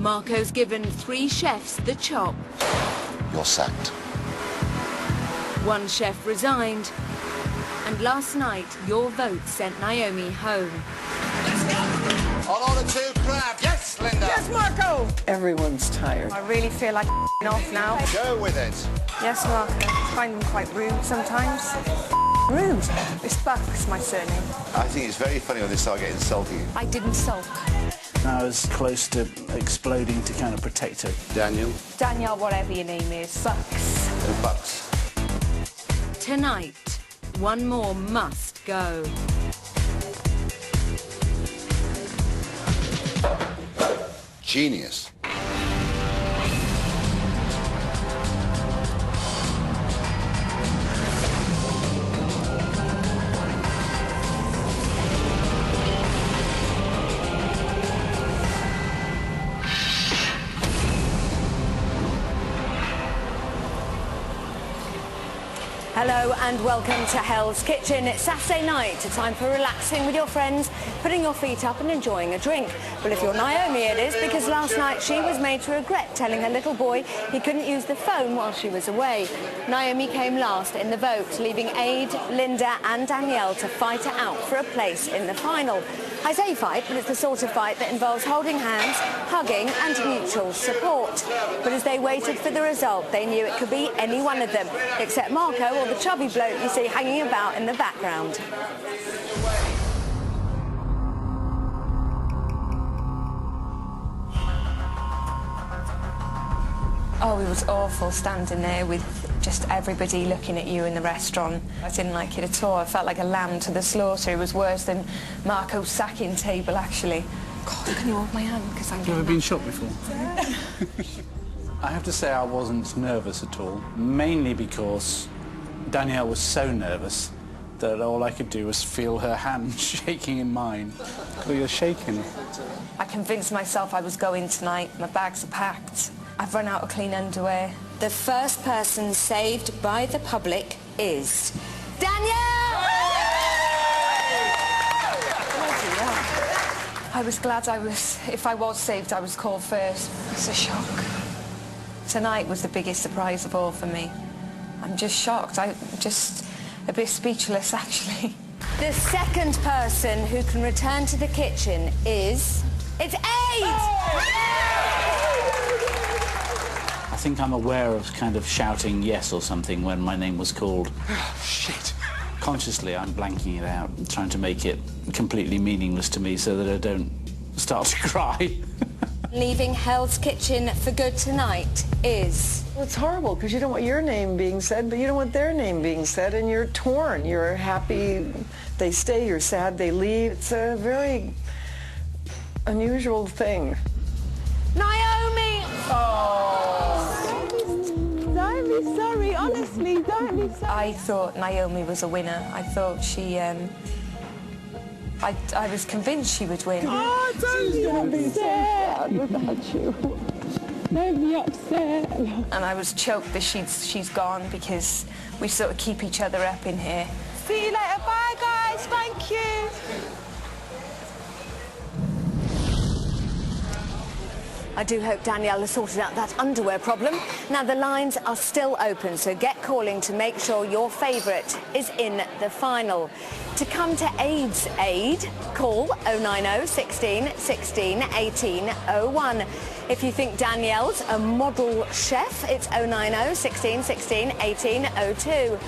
Marco's given 3 chefs the chop. You're sacked. 1 chef resigned. And last night, your vote sent Naomi home. I'll order 2 crab. Yes, Linda. Yes, Marco. Everyone's tired. I really feel like off now. Go with it. Yes, Marco. I find them quite rude sometimes. Rude? It's Buck's my surname. I think it's very funny when they start getting salty. I didn't sulk. I was close to exploding to kind of protect her. Daniel. Danielle, whatever your name is, Bucks. The Bucks. Tonight, 1 more must go. Genius. Hello and welcome to Hell's Kitchen. It's Saturday night, a time for relaxing with your friends, putting your feet up and enjoying a drink. Well, if you're Naomi, it is, because last night she was made to regret telling her little boy he couldn't use the phone while she was away. Naomi came last in the vote, leaving Aid, Linda and Danielle to fight it out for a place in the final. I say fight, but it's the sort of fight that involves holding hands, hugging and mutual support. But as they waited for the result, they knew it could be any one of them, except Marco, or the chubby bloke you see hanging about in the background. Oh, it was awful standing there with just everybody looking at you in the restaurant. I didn't like it at all. I felt like a lamb to the slaughter. It was worse than Marco's sacking table, actually. God, can you hold my hand? Because I'm Have you ever been shot before? I have to say I wasn't nervous at all, mainly because Danielle was so nervous that all I could do was feel her hand shaking in mine. Oh, you're shaking. I convinced myself I was going tonight. My bags are packed. I've run out of clean underwear. The first person saved by the public is Danielle! I was glad if I was saved, I was called first. It's a shock. Tonight was the biggest surprise of all for me. I'm just shocked. I'm just a bit speechless, actually. The second person who can return to the kitchen is... It's Aid! I think I'm aware of kind of shouting yes or something when my name was called. Oh, shit. Consciously, I'm blanking it out, trying to make it completely meaningless to me so that I don't start to cry. Leaving Hell's Kitchen for good tonight is... Well, it's horrible because you don't want your name being said, but you don't want their name being said, and you're torn. You're happy they stay, you're sad they leave. It's a very unusual thing. Naomi! Don't be sorry, honestly, don't be sorry. I thought Naomi was a winner. I thought she, I was convinced she would win. Oh, don't be upset without you. Don't be upset. And I was choked that she's gone because we sort of keep each other up in here. See you later. Bye, guys. Thank you. I do hope Danielle has sorted out that underwear problem. Now, the lines are still open, so get calling to make sure your favourite is in the final. To come to Aid's aid, call 090 16 16 18 01. If you think Danielle's a model chef, it's 090 16 16 18 02.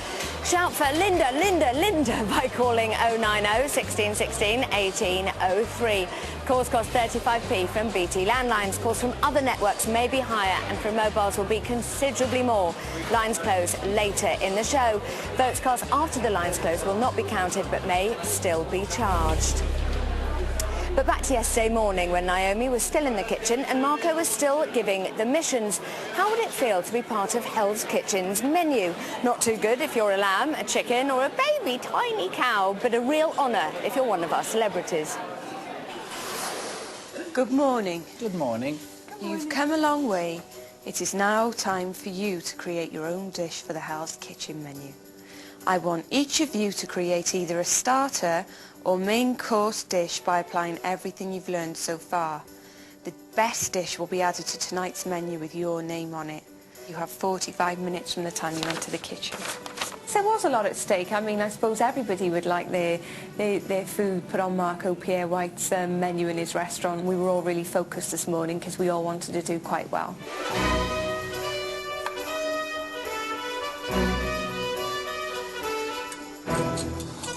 Shout for Linda, Linda, Linda by calling 090 16 16 18 03. Calls cost 35p from BT landlines. Calls from other networks may be higher, and from mobiles will be considerably more. Lines close later in the show. Votes cast after the lines close will not be counted but may still be charged. But back to yesterday morning when Naomi was still in the kitchen and Marco was still giving the missions. How would it feel to be part of Hell's Kitchen's menu? Not too good if you're a lamb, a chicken or a baby tiny cow, but a real honour if you're one of our celebrities. Good morning. Good morning. You've come a long way. It is now time for you to create your own dish for the Hell's Kitchen menu. I want each of you to create either a starter or main course dish by applying everything you've learned so far. The best dish will be added to tonight's menu with your name on it. You have 45 minutes from the time you enter the kitchen. So there was a lot at stake. I mean, I suppose everybody would like their food put on Marco Pierre White's menu in his restaurant. We were all really focused this morning because we all wanted to do quite well.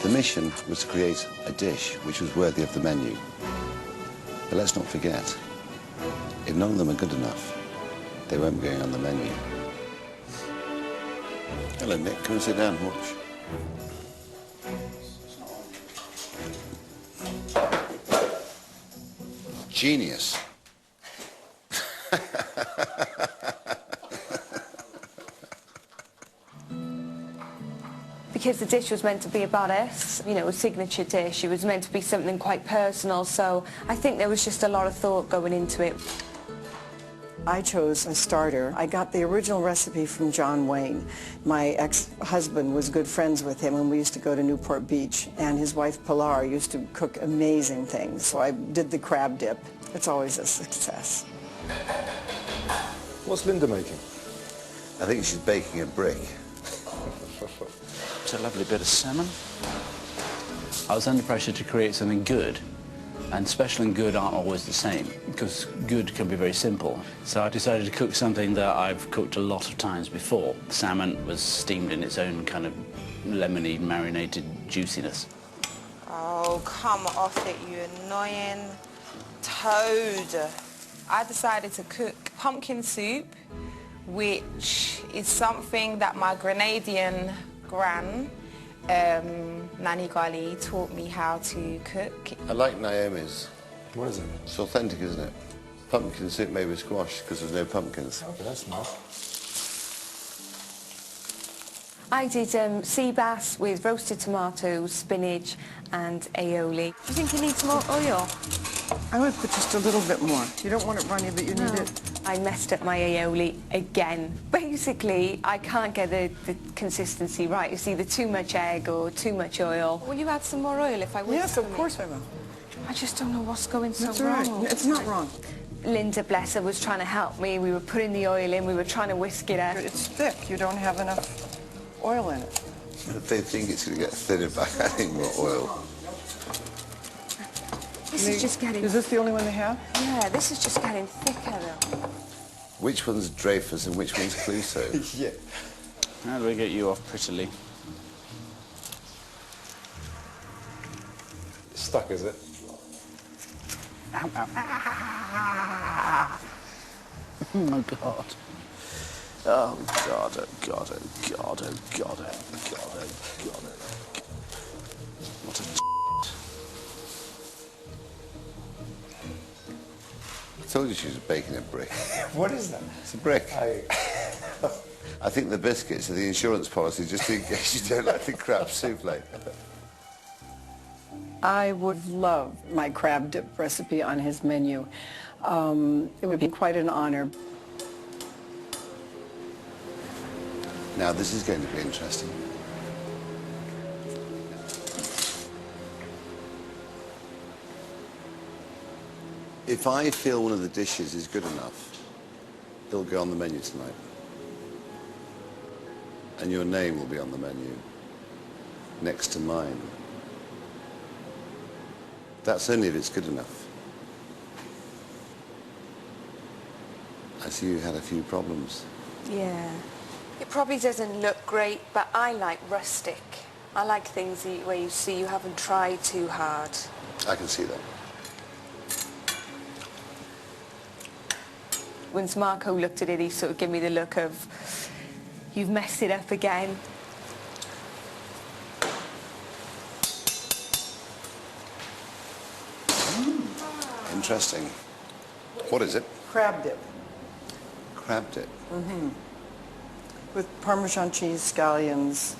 The mission was to create a dish which was worthy of the menu. But let's not forget, if none of them are good enough, they won't be going on the menu. Hello, Nick. Come and sit down and watch. Genius. Because the dish was meant to be about us, you know, a signature dish. It was meant to be something quite personal, so I think there was just a lot of thought going into it. I chose a starter. I got the original recipe from John Wayne. My ex-husband was good friends with him, and we used to go to Newport Beach, and his wife Pilar used to cook amazing things. So I did the crab dip. It's always a success. What's Linda making? I think she's baking a brick. It's a lovely bit of salmon. I was under pressure to create something good, and special and good aren't always the same, because good can be very simple. So I decided to cook something that I've cooked a lot of times before. Salmon was steamed in its own kind of lemony, marinated juiciness. Oh, come off it, you annoying toad. I decided to cook pumpkin soup, which is something that my Grenadian gran, Nani Gali, taught me how to cook. I like Naomi's. What is it? It's authentic, isn't it? Pumpkin soup made with squash, because there's no pumpkins. Okay, that's nice. I did sea bass with roasted tomatoes, spinach and aioli. Do you think you need some more oil? I would put just a little bit more. You don't want it runny, but you need it. I messed up my aioli again. Basically, I can't get the consistency right. It's either too much egg or too much oil. Will you add some more oil if I whisk? Yes, of course I will. I just don't know what's going so That's wrong. right. It's not wrong. Linda, bless her, was trying to help me. We were putting the oil in. We were trying to whisk it out. It's thick. You don't have enough oil in it. If they think it's going to get thinner by adding more oil. This is just getting... Is this the only one they have? Yeah, this is just getting thicker, though. Which one's Dreyfus and which one's Clouseau? Yeah. How do we get you off prettily? It's stuck, is it? Ow, ow. Oh, God. Oh, God, oh, God, oh, God, oh, God, oh, God, oh, God, oh. What a I told you she was baking a brick. What is that? It's a brick. I think the biscuits are the insurance policy, just in case you don't like the crab souffle. I would love my crab dip recipe on his menu. It would be quite an honor. Now, this is going to be interesting. If I feel one of the dishes is good enough, it'll go on the menu tonight. And your name will be on the menu, next to mine. That's only if it's good enough. I see you had a few problems. Yeah. It probably doesn't look great, but I like rustic. I like things where you see you haven't tried too hard. I can see that. Once Marco looked at it, he sort of gave me the look of, you've messed it up again. Interesting. What is it? Crab dip. Crab dip. Mm-hmm. With Parmesan cheese, scallions,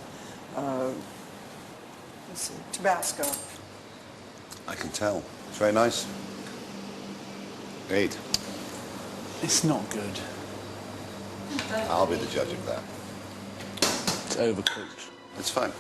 let's see, Tabasco. I can tell. It's very nice. 8. It's not good. I'll be the judge of that. It's overcooked. It's fine.